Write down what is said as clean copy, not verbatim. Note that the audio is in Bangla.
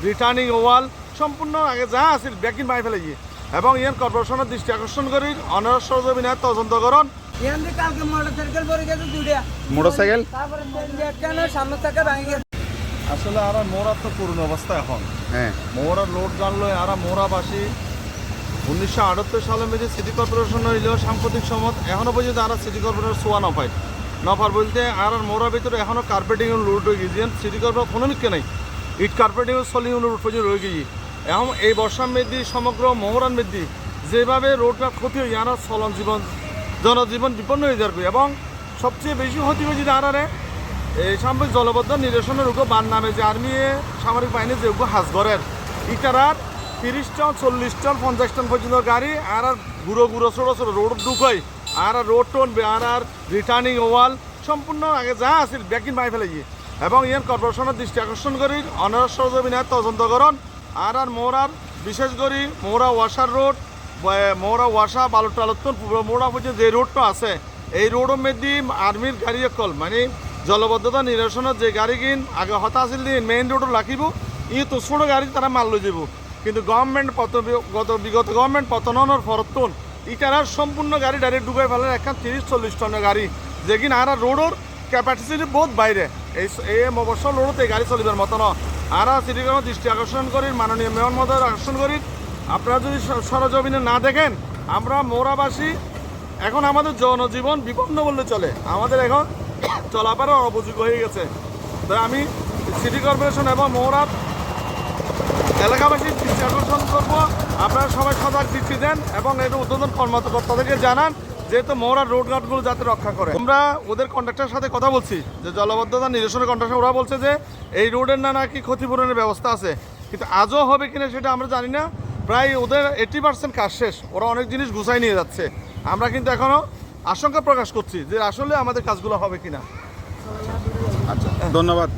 রিটার্নিং ওয়াল সম্পূর্ণ আগে যা আছে ব্যাকিং বাই ফেলে এবং ইয়ান কর্পোরেশনের দৃষ্টি আকর্ষণ করি অনার সহযোগিতা তদন্তকরণ মোটরসাইকেল আসলে আর মোরা তো করুন অবস্থা এখন হ্যাঁ মোরা লোড জানলো আর মোরাবাসী 1978 সালের মধ্যে সিটি কর্পোরেশন হইল সাম্প্রতিক সময় এখনো পর্যন্ত আর সিটি কর্পোরেশন সোয়া নফার বলতে আর মোরার ভিতরে এখনো কার্পেটিং লোড হয়ে গেছে সিটি কর্পোরেশন কোনো মিক্কে নাই ইট কার্পেটিং সলিং লোড পর্যন্ত রয়ে গেছে এখন এই বর্ষার মধ্যে সমগ্র মোহরান মধ্যে যেভাবে রোডটা ক্ষতি হয়ে আর চলন জীবন জনজীবন বিপন্ন হয়ে যাবে এবং সবচেয়ে বেশি ক্ষতি হয়েছে আর এই সাময়িক জলবদ্ধ নিরসনের উগ্র বান নামে যে আর্মি সামরিক বাহিনী যে উগ্র হাজগরের ইটারার 30 টন 40 টন 50 টন পর্যন্ত গাড়ি আর গুঁড়ো ছোটো ছোটো রোড ঢুকাই আর রোড টোন আর রিটার্নিং ওয়াল সম্পূর্ণ আগে যা আছে ব্যাকিং বাই ফেলে এবং ইয়ান কর্পোরেশনের দৃষ্টি আকর্ষণ করি অনার সহযোগিতা তদন্তকরণ আর মোরার বিশেষ করে মোরা ওয়াসার রোড মোরা ওয়াসা বালুটালত্তন মোরা পর্যন্ত যে রোডটা আছে এই রোডের মধ্যে আর্মির গাড়ি কল মানে জলবদ্ধতা নিরসনের যে গাড়ি কিন আগে হতা আছিল দিন মেইন রোড রাখিব তো ছোটো গাড়ি তারা মাল লই যাব কিন্তু গভর্নমেন্ট বিগত গভর্নমেন্ট পতনের ফরতন ইটার সম্পূর্ণ গাড়ি ডাইরেক্ট ডুবাই ফেলেন এখন 30-40 টনের গাড়ি যেকিন আর রোডের ক্যাপাসিটি বহুত বাইরে এই অবসর রোডতে গাড়ি চলিবার মতো না আর সিটি কর্পোরেশন দৃষ্টি আকর্ষণ করি মাননীয় মেয়র মহোদয় আকর্ষণ করি আপনারা যদি সরজমিনে না দেখেন আমরা মোরাবাসী এখন আমাদের জনজীবন বিপন্ন বললে চলে আমাদের এখন চলাফেরা অপযোগ্য হয়ে গেছে তাই আমি সিটি কর্পোরেশন এবং মোরার এলাকাবাসীর দৃষ্টি আকর্ষণ করবো আপনারা সবাই সজাগ দৃষ্টি দেন এবং এর উদ্বোধন কর্মকর্তাদেরকে জানান যেহেতু মোরার রোডঘাটগুলো যাতে রক্ষা করে আমরা ওদের কন্ট্রাক্টরের সাথে কথা বলছি যে জলবদ্ধতা নিরসনের কন্ট্রাক্টর ওরা বলছে যে এই রোডের নাকি ক্ষতিপূরণের ব্যবস্থা আছে কিন্তু আজও হবে কিনা সেটা আমরা জানি না প্রায় ওদের 80% কাজ শেষ ওরা অনেক জিনিস গুছাই নিয়ে যাচ্ছে আমরা কিন্তু এখনও আশঙ্কা প্রকাশ করছি যে আসলে আমাদের কাজগুলো হবে কিনা আচ্ছা ধন্যবাদ